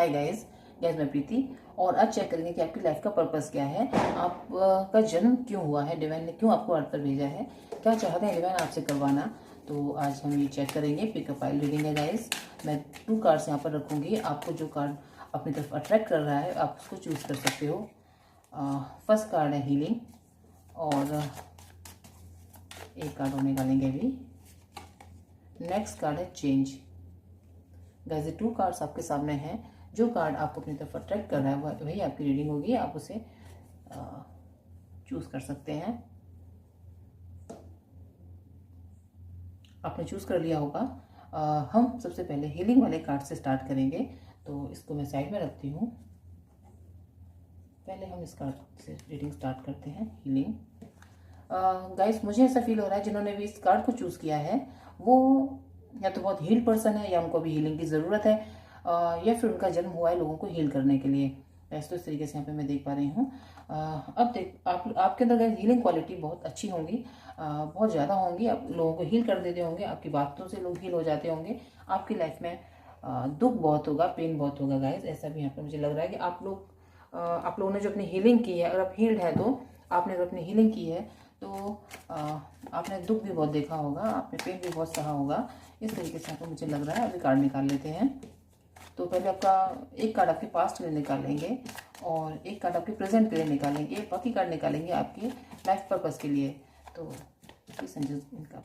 Hi guys, मैं प्रीति। और आज चेक करेंगे कि आपकी लाइफ का पर्पस क्या है, आपका जन्म क्यों हुआ है, डिवाइन ने क्यों आपको अर्थ पर भेजा है, क्या चाहते हैं डिवाइन आपसे करवाना। तो आज हम ये चेक करेंगे। पिकअप फाइल रीडिंग है गाइस। मैं 2 कार्ड्स यहाँ पर रखूँगी। आपको जो कार्ड अपनी तरफ अट्रैक्ट कर रहा है आप उसको चूज़ कर सकते हो। फर्स्ट कार्ड है हीलिंग और एक कार्ड और निकालेंगे अभी। नेक्स्ट कार्ड है चेंज। गाइस ये 2 कार्ड्स आपके सामने हैं। जो कार्ड आपको अपनी तरफ अट्रैक्ट कर रहा है वही आपकी रीडिंग होगी। आप उसे चूज कर सकते हैं। आपने चूज कर लिया होगा। हम सबसे पहले हीलिंग वाले कार्ड से स्टार्ट करेंगे, तो इसको मैं साइड में रखती हूँ। पहले हम इस कार्ड से रीडिंग स्टार्ट करते हैं, हीलिंग। गाइस मुझे ऐसा फील हो रहा है जिन्होंने भी इस कार्ड को चूज़ किया है वो या तो बहुत हील पर्सन है या उनको भी हीलिंग की ज़रूरत है, या फिर उनका जन्म हुआ है लोगों को हील करने के लिए। ऐसे तो इस तरीके से यहाँ पे मैं देख पा रही हूँ। अब देख आपके अंदर गाइस हीलिंग क्वालिटी बहुत अच्छी होंगी, बहुत ज़्यादा होंगी। आप लोगों को हील कर देते होंगे, आपकी बातों से लोग हील हो जाते होंगे। आपकी लाइफ में दुख बहुत होगा, पेन बहुत होगा गाइस। ऐसा भी यहाँ पे मुझे लग रहा है कि आप लोगों ने जो अपनी हीलिंग की है, अगर आप हील्ड है तो आपने अगर अपनी हीलिंग की है तो आपने दुख भी बहुत देखा होगा, आपने पेन भी बहुत सहा होगा। इस तरीके से आपको मुझे लग रहा है। अभी कार्ड निकाल लेते हैं। तो पहले आपका एक कार्ड आपके पास्ट के लिए निकालेंगे और एक कार्ड आपके प्रेजेंट के लिए निकालेंगे, बाकी कार्ड निकालेंगे आपके लाइफ पर्पस के लिए। तो इनका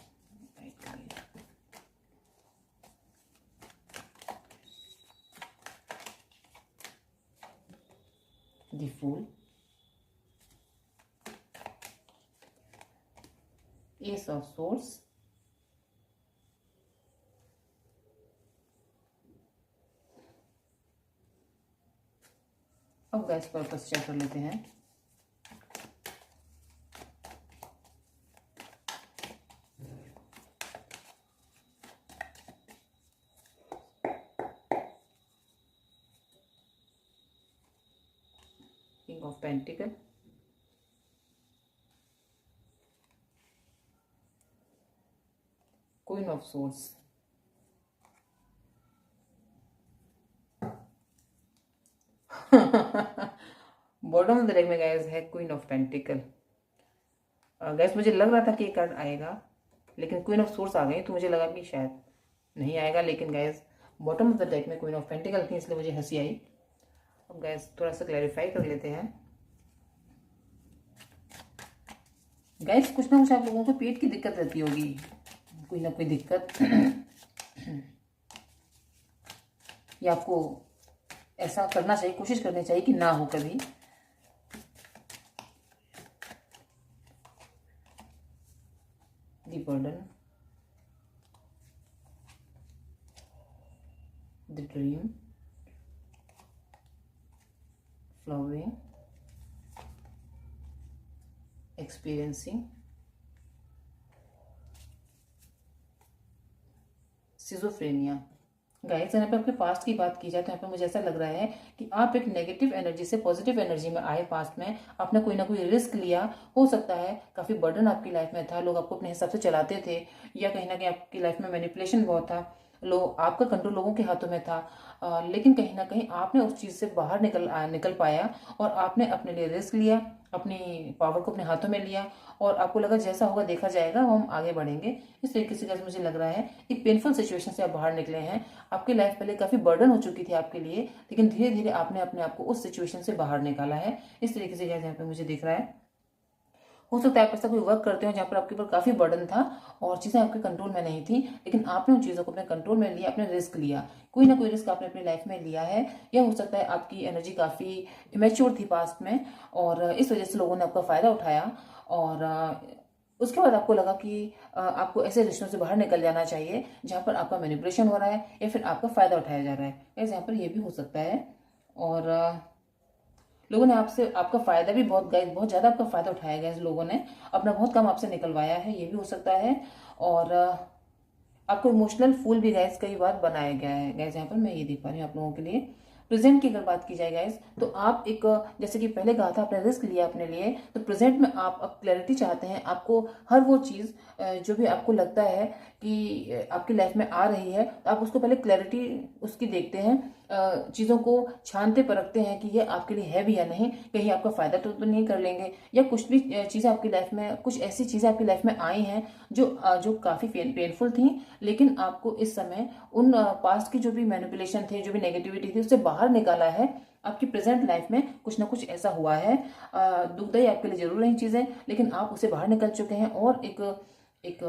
the fool, ace of swords, अब गैस पर्पस चेक कर लेते हैं। King of pentacles, queen of swords, bottom of the deck में गैस है क्वीन ऑफ पेंटिकल। गैस मुझे लग रहा था कि ये कार्ड आएगा, लेकिन क्वीन ऑफ सोर्स आ गई तो मुझे लगा कि शायद नहीं आएगा। लेकिन gas bottom of the deck में क्वीन ऑफ पेंटिकल थी, इसलिए मुझे हंसी आई। अब गैस थोड़ा सा क्लैरिफाई कर लेते हैं। गैस कुछ ना कुछ आप लोगों को पेट की दिक्कत रहती होगी, कोई ना कोई दिक्कत या आपको ऐसा करना चाहिए, कोशिश करनी चाहिए कि ना हो कभी। The burden, the dream, flowering, experiencing, schizophrenia. Guys यहाँ पे आपके पास्ट की बात की जाए तो यहाँ पे मुझे ऐसा लग रहा है कि आप एक नेगेटिव एनर्जी से पॉजिटिव एनर्जी में आए। पास्ट में आपने कोई ना कोई रिस्क लिया, हो सकता है काफ़ी बर्डन आपकी लाइफ में था, लोग आपको अपने हिसाब से चलाते थे, या कहीं ना कहीं आपकी लाइफ में मैनिपुलेशन बहुत था, आपका कंट्रोल लोगों के हाथों में था। लेकिन कहीं ना कहीं आपने उस चीज़ से बाहर निकल पाया और आपने अपने लिए रिस्क लिया, अपनी पावर को अपने हाथों में लिया और आपको लगा जैसा होगा देखा जाएगा, हम आगे बढ़ेंगे। इस तरीके से मुझे लग रहा है एक पेनफुल सिचुएशन से आप बाहर निकले हैं। आपकी लाइफ पहले काफ़ी बर्डन हो चुकी थी आपके लिए, लेकिन धीरे धीरे आपने अपने आप को उस सिचुएशन से बाहर निकाला है। इस तरीके से यहाँ पे मुझे दिख रहा है। हो सकता है आप ऐसा कोई वर्क करते हो जहाँ पर आपके ऊपर काफ़ी बर्डन था और चीज़ें आपके कंट्रोल में नहीं थी, लेकिन आपने उन चीज़ों को अपने कंट्रोल में लिया, अपने रिस्क लिया। कोई ना कोई रिस्क आपने अपनी लाइफ में लिया है, या हो सकता है आपकी एनर्जी काफ़ी इमेच्योर थी पास्ट में और इस वजह से लोगों ने आपका फ़ायदा उठाया और उसके बाद आपको लगा कि आपको ऐसे रिश्तों से बाहर निकल जाना चाहिए जहाँ पर आपका मैनिपुलेशन हो रहा है या फिर आपका फ़ायदा उठाया जा रहा है। ऐसे यहाँ पर ये भी हो सकता है और लोगों ने आपसे आपका फायदा भी बहुत ज़्यादा आपका फायदा उठाया गया है। लोगों ने अपना बहुत काम आपसे निकलवाया है, ये भी हो सकता है। और आपको इमोशनल फूल भी गैस कई बार बनाया गया है। गैस यहाँ पर मैं ये देख पा रही हूँ आप लोगों के लिए। प्रेजेंट की अगर बात की जाए गैस, तो आप एक जैसे कि पहले कहा था आपने रिस्क लिया अपने लिए, तो प्रेजेंट में आप अब क्लैरिटी चाहते हैं। आपको हर वो चीज़ जो भी आपको लगता है कि आपकी लाइफ में आ रही है, तो आप उसको पहले क्लैरिटी उसकी देखते हैं। चीज़ों को छानते परखते हैं कि ये आपके लिए है भी या नहीं, कहीं आपका फ़ायदा तो नहीं कर लेंगे, या कुछ भी चीज़ें आपकी लाइफ में, कुछ ऐसी चीज़ें आपकी लाइफ में आई हैं जो काफ़ी पेनफुल थी, लेकिन आपको इस समय उन पास्ट की जो भी मैनिपुलेशन थे, जो भी नेगेटिविटी थी, उससे बाहर निकाला है। आपकी प्रेजेंट लाइफ में कुछ ना कुछ ऐसा हुआ है, दुखदायी आपके लिए जरूर रही चीज़ें, लेकिन आप उससे बाहर निकल चुके हैं। और एक एक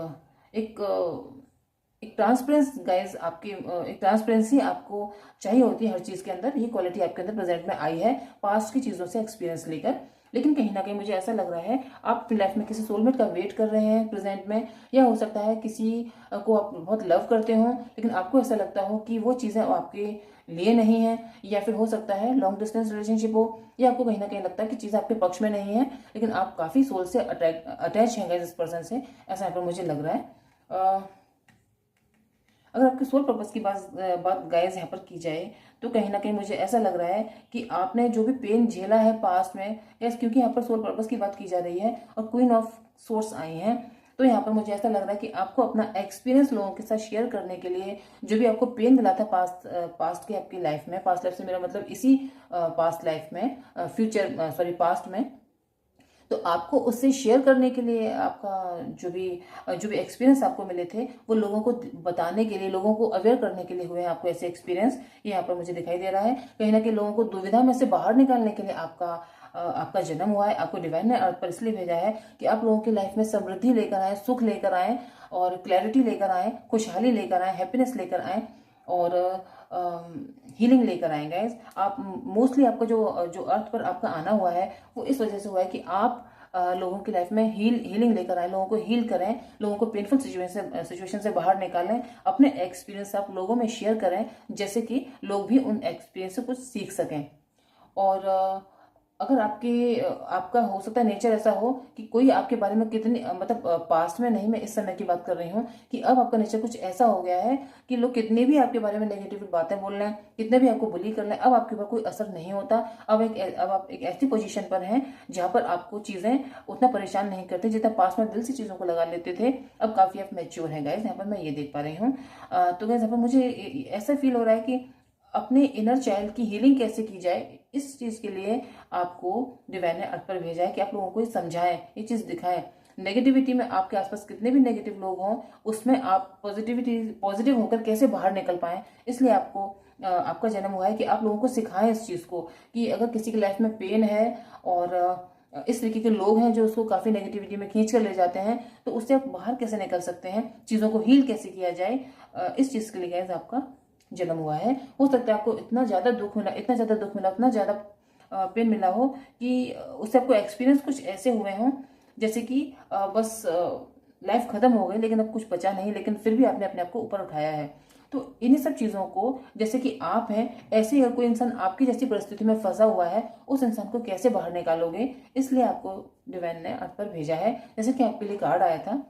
एक ट्रांसपेरेंस गाइज आपकी एक ट्रांसपेरेंसी आपको चाहिए होती है हर चीज़ के अंदर। ये क्वालिटी आपके अंदर प्रेजेंट में आई है पास्ट की चीज़ों से एक्सपीरियंस लेकर। लेकिन कहीं ना कहीं मुझे ऐसा लग रहा है आप अपनी लाइफ में किसी सोलमेट का वेट कर रहे हैं प्रेजेंट में, या हो सकता है किसी को आप बहुत लव करते हो, लेकिन आपको ऐसा लगता हो कि वो चीज़ें आपके लिए नहीं है, या फिर हो सकता है लॉन्ग डिस्टेंस रिलेशनशिप हो, या आपको कहीं ना कहीं लगता है कि चीज़ें आपके पक्ष में नहीं है, लेकिन आप काफ़ी सोल से अटैच हैं इस पर्सन से, ऐसा यहाँ पर मुझे लग रहा है। अगर आपके सोल पर्पस की बात गाइस यहाँ पर की जाए, तो कहीं ना कहीं मुझे ऐसा लग रहा है कि आपने जो भी पेन झेला है पास्ट में, यस, क्योंकि यहाँ पर सोल पर्पस की बात की जा रही है और क्वीन ऑफ सोर्स आई हैं, तो यहाँ पर मुझे ऐसा लग रहा है कि आपको अपना एक्सपीरियंस लोगों के साथ शेयर करने के लिए, जो भी आपको पेन मिला था पास्ट की आपकी लाइफ में, पास्ट लाइफ से मेरा मतलब इसी पास्ट लाइफ में, पास्ट में, तो आपको उससे शेयर करने के लिए, आपका जो भी एक्सपीरियंस आपको मिले थे वो लोगों को बताने के लिए, लोगों को अवेयर करने के लिए हुए हैं आपको ऐसे एक्सपीरियंस। ये यहाँ पर मुझे दिखाई दे रहा है कहीं ना कहीं लोगों को दुविधा में से बाहर निकालने के लिए आपका जन्म हुआ है। आपको डिवाइन ने अर्थ पर इसलिए भेजा है कि आप लोगों की लाइफ में समृद्धि लेकर आए, सुख लेकर आए, और क्लैरिटी लेकर आए, खुशहाली लेकर आए, हैप्पीनेस लेकर आए, और हीलिंग लेकर आए गाइस। आप मोस्टली आपका जो अर्थ पर आपका आना हुआ है वो इस वजह से हुआ है कि आप लोगों की लाइफ में हीलिंग लेकर आए, लोगों को हील करें, लोगों को पेनफुल सिचुएशन से बाहर निकालें, अपने एक्सपीरियंस आप लोगों में शेयर करें, जैसे कि लोग भी उन एक्सपीरियंस से कुछ सीख सकें। और अगर आपका हो सकता है नेचर ऐसा हो कि कोई आपके बारे में कितनी मतलब पास्ट में नहीं, मैं इस समय की बात कर रही हूँ कि अब आपका नेचर कुछ ऐसा हो गया है कि लोग कितनी भी आपके बारे में नेगेटिव बातें बोल रहे हैं, कितने भी आपको बुली कर रहे हैं, अब आपके ऊपर कोई असर नहीं होता। अब आप एक ऐसी पोजीशन पर हैं जहाँ पर आपको चीज़ें उतना परेशान नहीं करती जितना पास्ट में दिल से चीज़ों को लगा लेते थे। अब काफ़ी आप मैच्योर हैं गाइज, यहाँ पर मैं ये देख पा रही हूँ। तो गाइज यहाँ पर मुझे ऐसा फील हो रहा है कि अपने इनर चाइल्ड की हीलिंग कैसे की जाए, इस चीज़ के लिए आपको डिवाइन ने अर्थ पर भेजा है कि आप लोगों को ये समझाएं, ये चीज़ दिखाएं। नेगेटिविटी में आपके आसपास कितने भी नेगेटिव लोग हों, उसमें आप पॉजिटिव होकर कैसे बाहर निकल पाएं, इसलिए आपका जन्म हुआ है कि आप लोगों को सिखाएं इस चीज़ को, कि अगर किसी की लाइफ में पेन है और इस तरीके के लोग हैं जो उसको काफ़ी नेगेटिविटी में खींच कर ले जाते हैं, तो उससे आप बाहर कैसे निकल सकते हैं, चीज़ों को हील कैसे किया जाए, इस चीज़ के लिए गाइस आपका जन्म हुआ है। हो सकता है आपको इतना ज़्यादा दुख मिला, इतना ज़्यादा पेन मिला हो कि उससे आपको एक्सपीरियंस कुछ ऐसे हुए हों जैसे कि बस लाइफ खत्म हो गई, लेकिन अब कुछ बचा नहीं, लेकिन फिर भी आपने अपने आप को ऊपर उठाया है। तो इन्हीं सब चीज़ों को, जैसे कि आप हैं, ऐसे ही अगर कोई इंसान आपकी जैसी परिस्थिति में फंसा हुआ है, उस इंसान को कैसे बाहर निकालोगे, इसलिए आपको डिवाइन ने अर्थ पर भेजा है। जैसे कि आपके लिए कार्ड आया था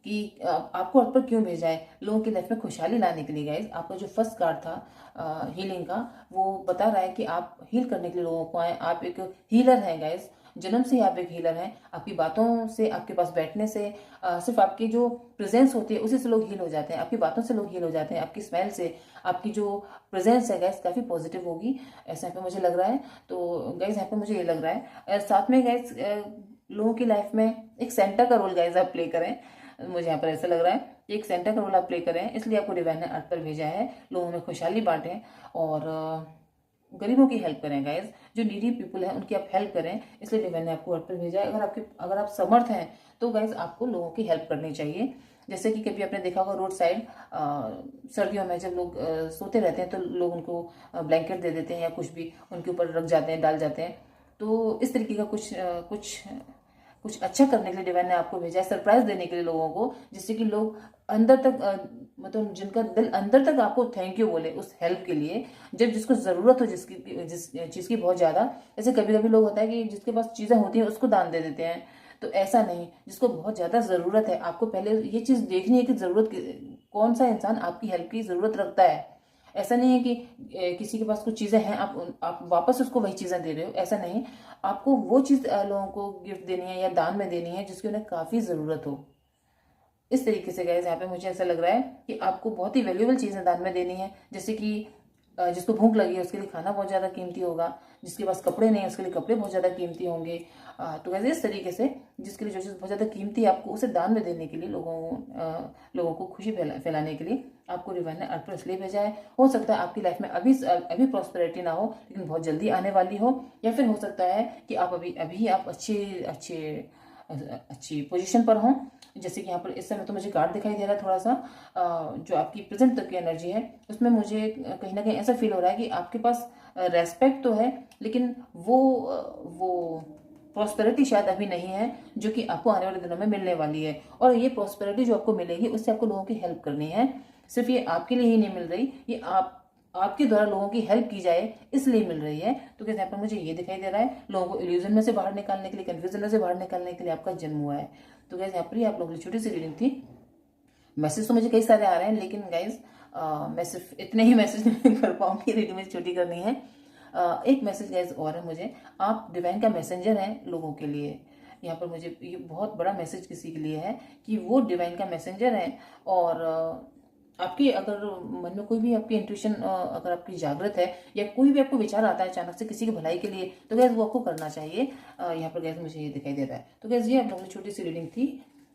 कि आपको अर्थ पर क्यों भेजा है, लोगों की लाइफ में खुशहाली लाने के लिए गाइज। आपका जो फर्स्ट कार्ड था हीलिंग का, वो बता रहा है कि आप हील करने के लिए लोगों को आए, आप एक हीलर हैं गाइज, जन्म से ही आप एक हीलर हैं। आपकी बातों से, आपके पास बैठने से, सिर्फ आपकी जो प्रेजेंस होती है उसी से लोग हील हो जाते हैं, आपकी बातों से लोग हील हो जाते हैं, आपकी स्मेल से, आपकी जो प्रेजेंस है गाइज काफ़ी पॉजिटिव होगी, ऐसा यहाँ पे मुझे लग रहा है। तो गाइज यहाँ पे मुझे ये लग रहा है, साथ में गाइज लोगों की लाइफ में एक सेंटा का रोल गाइज आप प्ले करें, मुझे यहाँ पर ऐसा लग रहा है एक सेंटा का रोल आप प्ले करें, इसलिए आपको डिवाइन ने अर्थ पर भेजा है। लोगों में खुशहाली बांटें और गरीबों की हेल्प करें गाइज, जो नीडी पीपल हैं उनकी आप हेल्प करें, इसलिए डिवाइन ने आपको अर्थ पर भेजा है। अगर आप समर्थ हैं तो गाइज आपको लोगों की हेल्प करनी चाहिए। जैसे कि कभी आपने देखा होगा रोड साइड सर्दियों में जब लोग सोते रहते हैं तो लोग उनको ब्लैंकेट दे देते हैं या कुछ भी उनके ऊपर रख जाते हैं, डाल जाते हैं। तो इस तरीके का कुछ अच्छा करने के लिए डिवाइन ने आपको भेजा है, सरप्राइज देने के लिए लोगों को, जिससे कि लोग अंदर तक मतलब जिनका दिल अंदर तक आपको थैंक यू बोले उस हेल्प के लिए, जब जिसको ज़रूरत हो, जिस चीज़ की बहुत ज़्यादा। जैसे कभी कभी लोग होता है कि जिसके पास चीज़ें होती हैं उसको दान दे देते हैं, तो ऐसा नहीं, जिसको बहुत ज़्यादा ज़रूरत है, आपको पहले ये चीज़ देखनी है कि कौन सा इंसान आपकी हेल्प की ज़रूरत रखता है। ऐसा नहीं है कि किसी के पास कुछ चीज़ें हैं, आप वापस उसको वही चीज़ें दे रहे हो, ऐसा नहीं। आपको वो चीज़ लोगों को गिफ्ट देनी है या दान में देनी है जिसकी उन्हें काफ़ी ज़रूरत हो। इस तरीके से गाइस यहाँ पे मुझे ऐसा लग रहा है कि आपको बहुत ही वैल्यूएबल चीज़ें दान में देनी है, जैसे कि जिसको भूख लगी है उसके लिए खाना बहुत ज़्यादा कीमती होगा, जिसके पास कपड़े नहीं है उसके लिए कपड़े बहुत ज़्यादा कीमती होंगे। तो वैसे इस तरीके से जिसके लिए जो चीज़ बहुत ज़्यादा कीमती है आपको उसे दान में देने के लिए, लोगों को खुशी फैलाने के लिए आपको डिवाइन ने अर्थ पर इसलिए भेजा है। हो सकता है आपकी लाइफ में अभी प्रॉस्पेरिटी ना हो लेकिन बहुत जल्दी आने वाली हो, या फिर हो सकता है कि आप अभी आप अच्छी पोजीशन पर हों। जैसे कि यहाँ पर इस समय तो मुझे कार्ड दिखाई दे रहा है थोड़ा सा, जो आपकी प्रेजेंट तक की एनर्जी है उसमें मुझे कहीं ना कहीं ऐसा फील हो रहा है कि आपके पास रेस्पेक्ट तो है लेकिन वो प्रॉस्पेरिटी शायद अभी नहीं है जो कि आपको आने वाले दिनों में मिलने वाली है। और ये प्रॉस्पेरिटी जो आपको मिलेगी उससे आपको लोगों की हेल्प करनी है। सिर्फ ये आपके लिए ही नहीं मिल रही, ये आपके द्वारा लोगों की हेल्प की जाए इसलिए मिल रही है। तो क्या यहाँ पर मुझे ये दिखाई दे रहा है, लोगों को इल्यूजन में से बाहर निकालने के लिए, कंफ्यूजन में से बाहर निकालने के लिए आपका जन्म हुआ है। तो गाइस यहाँ पर ही आप लोगों की छोटी सी रीडिंग थी। मैसेज तो मुझे कई सारे आ रहे हैं लेकिन गाइज मैं सिर्फ इतने ही मैसेज नहीं कर पाऊंगी, रीडिंग में छोटी करनी है। एक मैसेज गाइज और है मुझे, आप डिवाइन का मैसेंजर हैं लोगों के लिए। यहाँ पर मुझे ये बहुत बड़ा मैसेज किसी के लिए है कि वो डिवाइन का मैसेंजर है। और आपकी अगर मन में कोई भी आपकी इंट्यूशन अगर आपकी जागृत है या कोई भी आपको विचार आता है अचानक से किसी की भलाई के लिए, तो गैस वो आपको करना चाहिए। यहाँ पर गैस मुझे ये दिखाई दे रहा है। तो गैस ये आप लोगों की छोटी सी रीडिंग थी।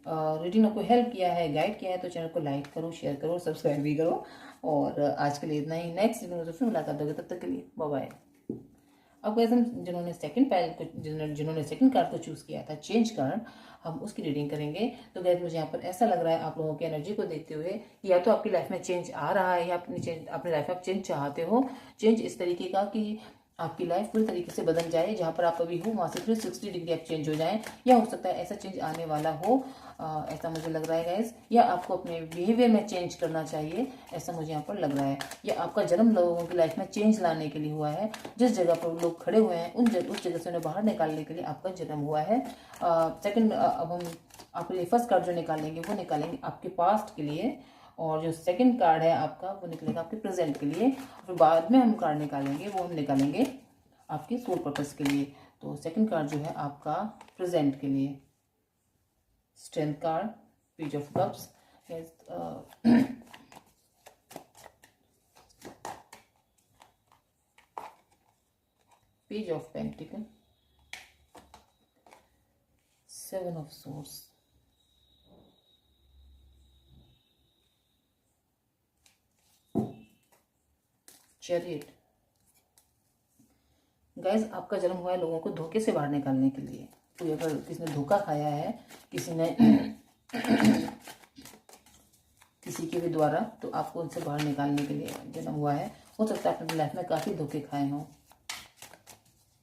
रीडिंग आपको हेल्प किया है, गाइड किया है तो चैनल को लाइक करो, शेयर करो, सब्सक्राइब भी करो। और आज के लिए इतना ही। नेक्स्ट वीडियो में तो फिर मुलाकात होगी, तब तक के लिए बाय बाय। अब गैस हम जिन्होंने सेकंड कार्ड को चूज़ किया था, चेंज कार्ड, हम उसकी रीडिंग करेंगे। तो गैस मुझे यहाँ पर ऐसा लग रहा है आप लोगों की एनर्जी को देखते हुए कि या तो आपकी लाइफ में चेंज आ रहा है या अपनी लाइफ में आप चेंज चाहते हो। चेंज इस तरीके का कि आपकी लाइफ पूरी तरीके से बदल जाए, जहाँ पर आप अभी हो वहाँ से 360 डिग्री आप चेंज हो जाएं, या हो सकता है ऐसा चेंज आने वाला हो, ऐसा मुझे लग रहा है गाइस। या आपको अपने बिहेवियर में चेंज करना चाहिए, ऐसा मुझे यहाँ पर लग रहा है। या आपका जन्म लोगों की लाइफ में चेंज लाने के लिए हुआ है, जिस जगह पर लोग खड़े हुए हैं उस जगह से उन्हें बाहर निकालने के लिए आपका जन्म हुआ है। सेकंड, अब हम आपके लिए फर्स्ट कार्ड जो निकालेंगे वो निकालेंगे आपके पास्ट के लिए, और जो सेकंड कार्ड है आपका वो निकलेगा आपके प्रेजेंट के लिए। फिर बाद में हम कार्ड निकालेंगे वो हम निकालेंगे आपके सोल पर्पस के लिए। तो सेकंड कार्ड जो है आपका प्रेजेंट के लिए, strength card, page of cups, page of pentacle, seven of source, chariot. Guys आपका जन्म हुआ है लोगों को धोखे से बाहर निकालने के लिए। कोई अगर किसी ने धोखा खाया है, किसी ने किसी के भी द्वारा, तो आपको उनसे बाहर निकालने के लिए जन्म हुआ है। हो सकता है अपनी लाइफ में काफ़ी धोखे खाए हों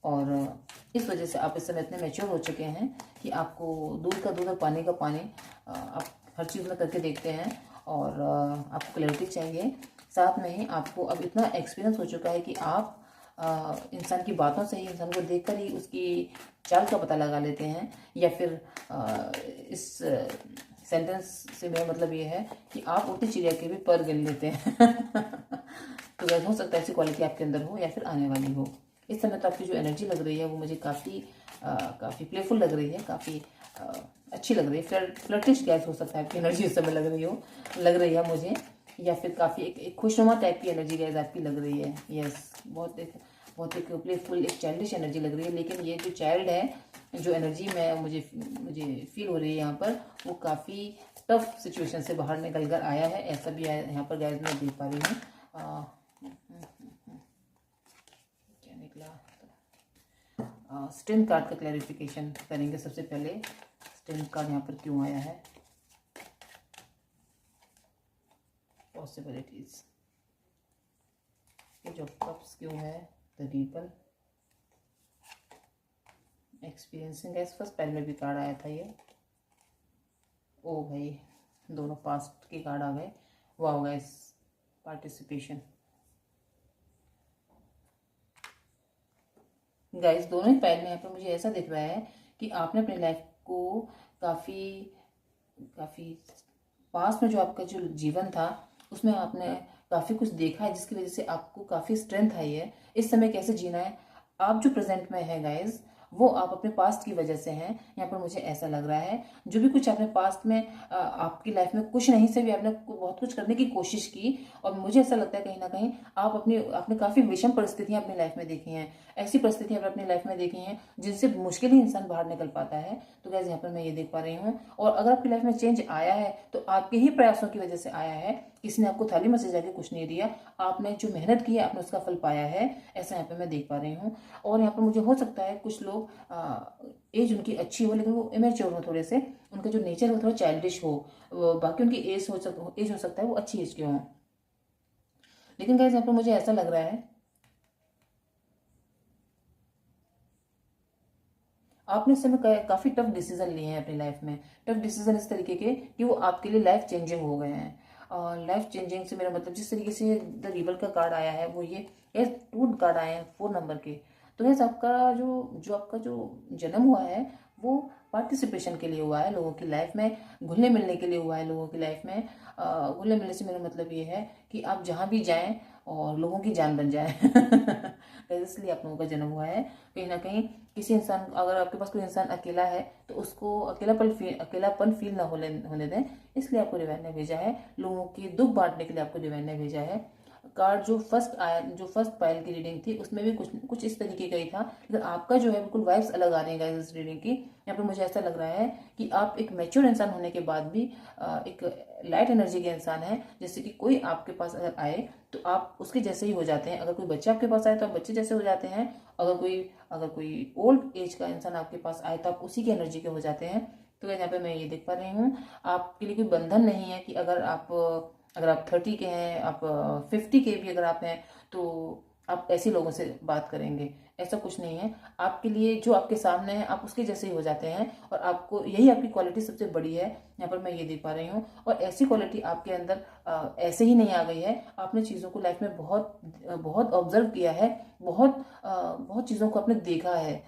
और इस वजह से आप इस समय इतने मैच्योर हो चुके हैं कि आपको दूध का दूध और पानी का पानी आप हर चीज़ में करके देखते हैं और आपको क्लैरिटी चाहिए। साथ में ही आपको अब इतना एक्सपीरियंस हो चुका है कि आप इंसान की बातों से ही, इंसान को देखकर ही उसकी चाल का पता लगा लेते हैं। या फिर इस सेंटेंस से मेरा मतलब ये है कि आप उड़ती चिड़िया के भी पर गिन लेते हैं। तो वैसे हो सकता है ऐसी क्वालिटी आपके अंदर हो या फिर आने वाली हो। इस समय तो आपकी जो एनर्जी लग रही है वो मुझे काफ़ी प्लेफुल लग रही है, काफ़ी अच्छी लग रही है। फ्लर्टिश गैस हो सकता है आपकी एनर्जी इस समय लग रही है मुझे, या फिर काफ़ी एक खुशनुमा टाइप की एनर्जी गैस आपकी लग रही है। यस, बहुत एक प्लेफुल, एक चाइल्डिश एनर्जी लग रही है। लेकिन ये जो चाइल्ड है, जो एनर्जी में मुझे फील हो रही है यहाँ पर, वो काफ़ी टफ सिचुएशन से बाहर निकल कर आया है, ऐसा भी यहाँ पर गैस मैं देख पा रही हूँ। क्या निकला? स्ट्रेंथ कार्ड का क्लैरिफिकेशन करेंगे सबसे पहले। स्ट्रेंथ कार्ड यहाँ पर क्यों आया है? पॉसिबिलिटीज। पेज ऑफ कप्स क्यों है? द डीपल। एक्सपीरियंसिंग गैस फर्स्ट पैल में भी कार्ड आया था ये। ओ भाई, दोनों पास्ट के कार्ड आ गए। वाह गैस, पार्टिसिपेशन। गाइस दोनों ही पैल में यहाँ पर मुझे ऐसा दिख रहा है कि आपने अपनी लाइफ को काफ़ी पास्ट में जो आपका जो जीवन था उसमें आपने काफ़ी कुछ देखा है, जिसकी वजह से आपको काफ़ी स्ट्रेंथ आई है इस समय कैसे जीना है। आप जो प्रेजेंट में है गाइस, वो आप अपने पास्ट की वजह से हैं, यहाँ पर मुझे ऐसा लग रहा है। जो भी कुछ आपने पास्ट में आपकी लाइफ में कुछ नहीं से भी आपने बहुत कुछ करने की कोशिश की, और मुझे ऐसा लगता है कहीं ना कहीं आपने काफ़ी विषम परिस्थितियां अपनी लाइफ में देखी हैं, ऐसी परिस्थितियां आपने अपनी लाइफ में देखी हैं जिनसे मुश्किल ही इंसान बाहर निकल पाता है। तो गैस यहाँ पर मैं ये देख पा रही हूँ, और अगर आपकी लाइफ में चेंज आया है तो आपके ही प्रयासों की वजह से आया है। किसी ने आपको थाली में सजा के कुछ नहीं दिया, आपने जो मेहनत की है आपने उसका फल पाया है, ऐसा यहाँ पे मैं देख पा रही हूँ। और यहाँ पर मुझे हो सकता है कुछ लोग एज उनकी अच्छी हो लेकिन वो इमेच्योर हो थोड़े से, उनका जो नेचर हो थोड़ा चाइल्डिश हो, बाकी उनकी एज हो सकता है वो अच्छी एज के हों। लेकिन गाइस यहाँ पर मुझे ऐसा लग रहा है आपने इस समय काफ़ी टफ डिसीजन लिए हैं अपनी लाइफ में। टफ डिसीजन इस तरीके के कि वो आपके लिए लाइफ चेंजिंग हो गए हैं। और लाइफ चेंजिंग से मेरा मतलब जिस तरीके से द रिवर का कार्ड आया है वो ये टू कार्ड आए हैं 4 नंबर के। तो गैस आपका आपका जो जन्म हुआ है वो पार्टिसिपेशन के लिए हुआ है, लोगों की लाइफ में घुलने मिलने के लिए हुआ है। लोगों की लाइफ में घुलने मिलने से मेरा मतलब ये है कि आप जहाँ भी जाएं और लोगों की जान बन जाए इसलिए आप लोगों का जन्म हुआ है। कहीं ना कहीं किसी इंसान, अगर आपके पास कोई इंसान अकेला है तो उसको अकेलापन फील ना होने दें, इसलिए आपको डिवाइन ने भेजा है। लोगों के दुख बांटने के लिए आपको डिवाइन ने भेजा है। कार्ड जो फर्स्ट पाइल की रीडिंग थी उसमें भी कुछ इस तरीके का ही था, लेकिन आपका जो है बिल्कुल वाइब्स अलग आ रही है इस रीडिंग की। यहाँ पर मुझे ऐसा लग रहा है कि आप एक मैच्योर इंसान होने के बाद भी एक लाइट एनर्जी के इंसान हैं। जैसे कि कोई आपके पास अगर आए तो आप उसके जैसे ही हो जाते हैं, अगर कोई बच्चा आपके पास आए तो आप बच्चे जैसे हो जाते हैं, अगर कोई ओल्ड एज का इंसान आपके पास आए तो आप उसी की एनर्जी के हो जाते हैं। तो यहाँ पे मैं ये देख पा रही हूँ आपके लिए कोई बंधन नहीं है कि अगर आप 30 के हैं, आप 50 के भी अगर आप हैं तो आप ऐसे लोगों से बात करेंगे, ऐसा कुछ नहीं है। आपके लिए जो आपके सामने है आप उसके जैसे ही हो जाते हैं, और आपको यही आपकी क्वालिटी सबसे बड़ी है। यहाँ पर मैं ये देख पा रही हूँ, और ऐसी क्वालिटी आपके अंदर ऐसे ही नहीं आ गई है। आपने चीज़ों को लाइफ में बहुत बहुत ऑब्जर्व किया है, बहुत चीज़ों को आपने देखा है,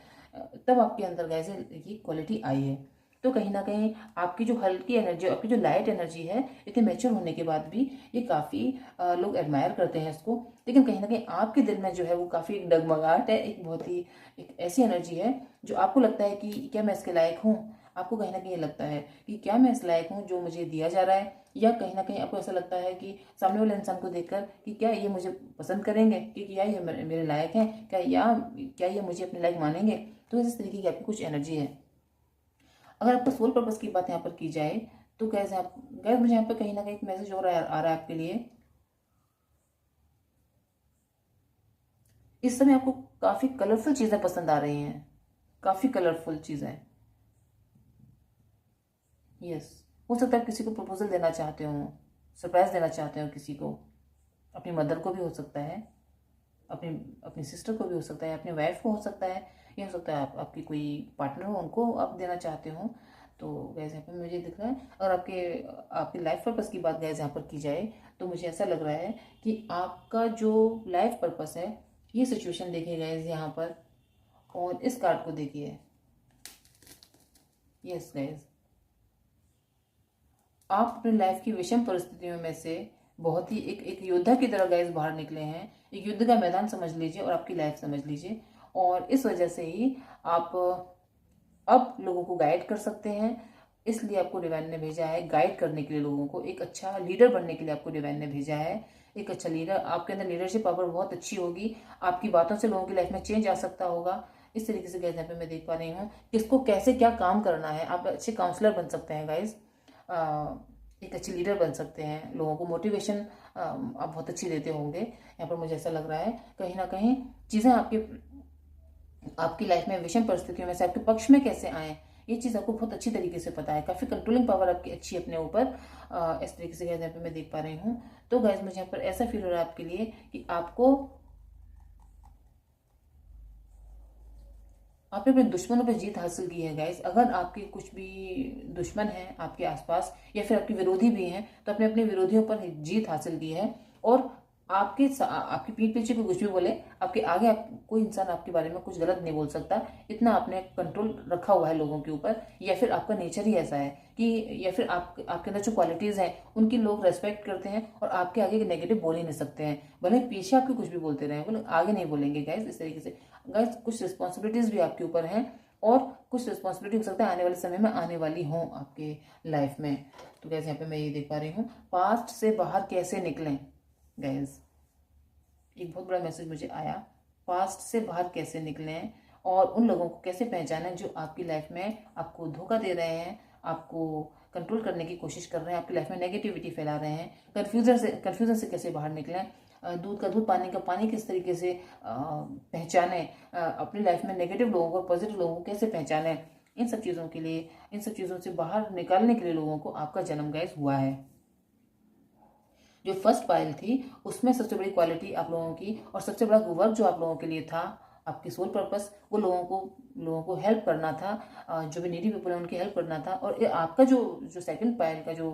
तब आपके अंदर कैसे ये क्वालिटी आई है। तो कहीं ना कहीं आपकी जो हल्की एनर्जी, आपकी जो लाइट एनर्जी है, इतने मैच्योर होने के बाद भी ये काफ़ी लोग एडमायर करते हैं इसको। लेकिन कहीं ना कहीं आपके दिल में जो है वो काफ़ी एक डगमगाहट है, एक ऐसी एनर्जी है जो आपको लगता है कि क्या मैं इसके लायक हूँ। आपको कहीं ना कहीं ये लगता है कि क्या मैं इस लायक हूँ जो मुझे दिया जा रहा है, या कहीं ना कहीं आपको ऐसा लगता है कि सामने वाले इंसान को देखकर कि क्या ये मुझे पसंद करेंगे, कि क्या ये मेरे लायक हैं, क्या ये मुझे अपने लायक मानेंगे। तो इस तरीके की आपकी कुछ एनर्जी है। अगर आपका सोल पर्पस की बात यहाँ पर की जाए तो गैस मुझे यहाँ पर कहीं ना कहीं एक मैसेज और आ रहा है आपके लिए। इस समय आपको काफी कलरफुल चीजें पसंद आ रही हैं, काफी कलरफुल चीजें। यस, हो सकता है किसी को प्रपोजल देना चाहते हो, सरप्राइज देना चाहते हो किसी को, अपनी मदर को भी हो सकता है, अपनी अपनी सिस्टर को भी हो सकता है, अपनी वाइफ को हो सकता है, ये हो सकता है आपकी कोई पार्टनर हो उनको आप देना चाहते हो। तो गैस यहाँ पर मुझे दिख रहा है, अगर आपकी लाइफ पर्पस की बात गैस यहाँ पर की जाए तो मुझे ऐसा लग रहा है कि आपका जो लाइफ पर्पस है, ये सिचुएशन देखिए गैस यहाँ पर, और इस कार्ड को देखिए। यस गैस, आप अपनी लाइफ की विषम परिस्थितियों में से बहुत ही एक योद्धा की तरह गैस बाहर निकले हैं। एक युद्ध का मैदान समझ लीजिए और आपकी लाइफ समझ लीजिए, और इस वजह से ही आप अब लोगों को गाइड कर सकते हैं। इसलिए आपको डिवाइन ने भेजा है गाइड करने के लिए, लोगों को एक अच्छा लीडर बनने के लिए आपको डिवाइन ने भेजा है। एक अच्छा लीडर, आपके अंदर लीडरशिप पावर बहुत अच्छी होगी, आपकी बातों से लोगों की लाइफ में चेंज आ सकता होगा। इस तरीके से गैस यहाँ पे मैं देख पा रही हूँ किसको कैसे क्या काम करना है। आप अच्छे काउंसलर बन सकते हैं गाइज, एक अच्छे लीडर बन सकते हैं, लोगों को मोटिवेशन आप बहुत अच्छी देते होंगे। यहाँ पर मुझे ऐसा लग रहा है कहीं ना कहीं चीज़ें आपकी लाइफ में विषम परिस्थितियों में से आपके पक्ष में कैसे आए, ये चीज़ आपको बहुत अच्छी तरीके से पता है। काफ़ी कंट्रोलिंग पावर आपकी अच्छी अपने ऊपर, इस तरीके से गैस यहाँ पे मैं देख पा रही हूँ। तो गैस मुझे यहाँ पर ऐसा फील हो रहा है आपके लिए कि आपने अपने दुश्मनों पर जीत हासिल की है गाइस। अगर आपके कुछ भी दुश्मन हैं आपके आसपास या फिर आपके विरोधी भी हैं तो आपने अपने विरोधियों पर जीत हासिल की है, और आपकी पीठ पीछे कोई कुछ भी बोले, आपके आगे कोई इंसान आपके बारे में कुछ गलत नहीं बोल सकता। इतना आपने कंट्रोल रखा हुआ है लोगों के ऊपर, या फिर आपका नेचर ही ऐसा है कि, या फिर आपके अंदर जो क्वालिटीज हैं उनकी लोग रेस्पेक्ट करते हैं और आपके आगे नेगेटिव बोल ही नहीं सकते हैं। भले पीछे आपके कुछ भी बोलते रहे, बोले आगे नहीं बोलेंगे गाइज। इस तरीके से गाइज कुछ रिस्पॉन्सिबिलिटीज भी आपके ऊपर हैं, और कुछ रिस्पॉन्सिबिलिटी हो सकता है आने वाले समय में आने वाली हों आपके लाइफ में। तो गैस यहाँ पे मैं ये देख पा रही हूँ, पास्ट से बाहर कैसे निकलें। गैस एक बहुत बड़ा मैसेज मुझे आया, पास्ट से बाहर कैसे निकलें और उन लोगों को कैसे पहचानें जो आपकी लाइफ में आपको धोखा दे रहे हैं, आपको कंट्रोल करने की कोशिश कर रहे हैं, आपकी लाइफ में नेगेटिविटी फैला रहे हैं। कन्फ्यूजन से कैसे बाहर निकलें, दूध का दूध पानी का पानी किस तरीके से पहचानें, अपनी लाइफ में नेगेटिव लोगों को और पॉजिटिव लोगों को कैसे पहचानें। इन सब चीज़ों के लिए, इन सब चीज़ों से बाहर निकालने के लिए लोगों को आपका जन्म गाइस हुआ है। जो फर्स्ट पाइल थी उसमें सबसे बड़ी क्वालिटी आप लोगों की और सबसे बड़ा वर्क जो आप लोगों के लिए था, आपकी सोल पर्पस, वो लोगों को हेल्प करना था, जो भी नीडी पीपल है उनकी हेल्प करना था। और ये आपका जो सेकंड पाइल का जो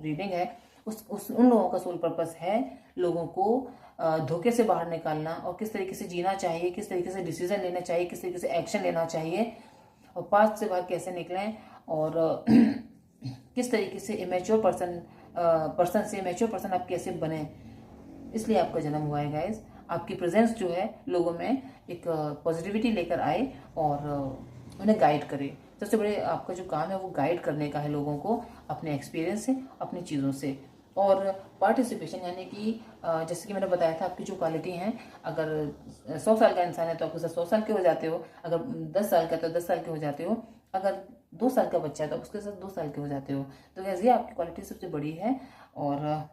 रीडिंग है, उन लोगों का सोल पर्पस है लोगों को धोखे से बाहर निकालना और किस तरीके से जीना चाहिए, किस तरीके से डिसीजन लेना चाहिए, किस तरीके से एक्शन लेना चाहिए, और पास्ट से बाहर कैसे निकलें, और किस तरीके से इमेच्योर पर्सन से मैच्योर पर्सन आप कैसे बने। इसलिए आपका जन्म हुआ है गाइज। आपकी प्रेजेंस जो है लोगों में एक पॉजिटिविटी लेकर आए और उन्हें गाइड करे। सबसे बड़े आपका जो काम है वो गाइड करने का है लोगों को, अपने एक्सपीरियंस से, अपनी चीज़ों से। और पार्टिसिपेशन यानी कि जैसे कि मैंने बताया था, आपकी जो क्वालिटी हैं, अगर 100 साल का इंसान है तो आप उससे 100 साल के हो जाते हो, अगर 10 साल का तो 10 साल के हो जाते हो, अगर 2 साल का बच्चा है तो उसके साथ 2 साल के हो जाते हो। तो ये आपकी क्वालिटी सबसे बड़ी है, और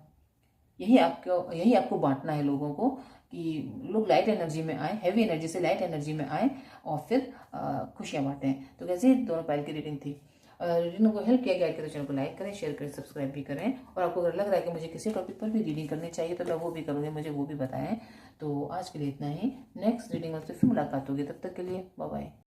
यही आपको बांटना है लोगों को कि लोग लाइट एनर्जी में आए, हैवी एनर्जी से लाइट एनर्जी में आए और फिर खुशियाँ बांटें। तो कैसे दोनों पाइल की रीडिंग थी। रीडिंग को हेल्प किया गया है तो चैनल को लाइक करें, शेयर करें, सब्सक्राइब भी करें। और आपको अगर लग रहा है कि मुझे किसी टॉपिक पर भी रीडिंग करनी चाहिए तो मैं वो भी करूँगी, मुझे वो भी बताएं। तो आज के लिए इतना ही, नेक्स्ट रीडिंग से फिर मुलाकात होगी, तब तक के लिए बाय बाय।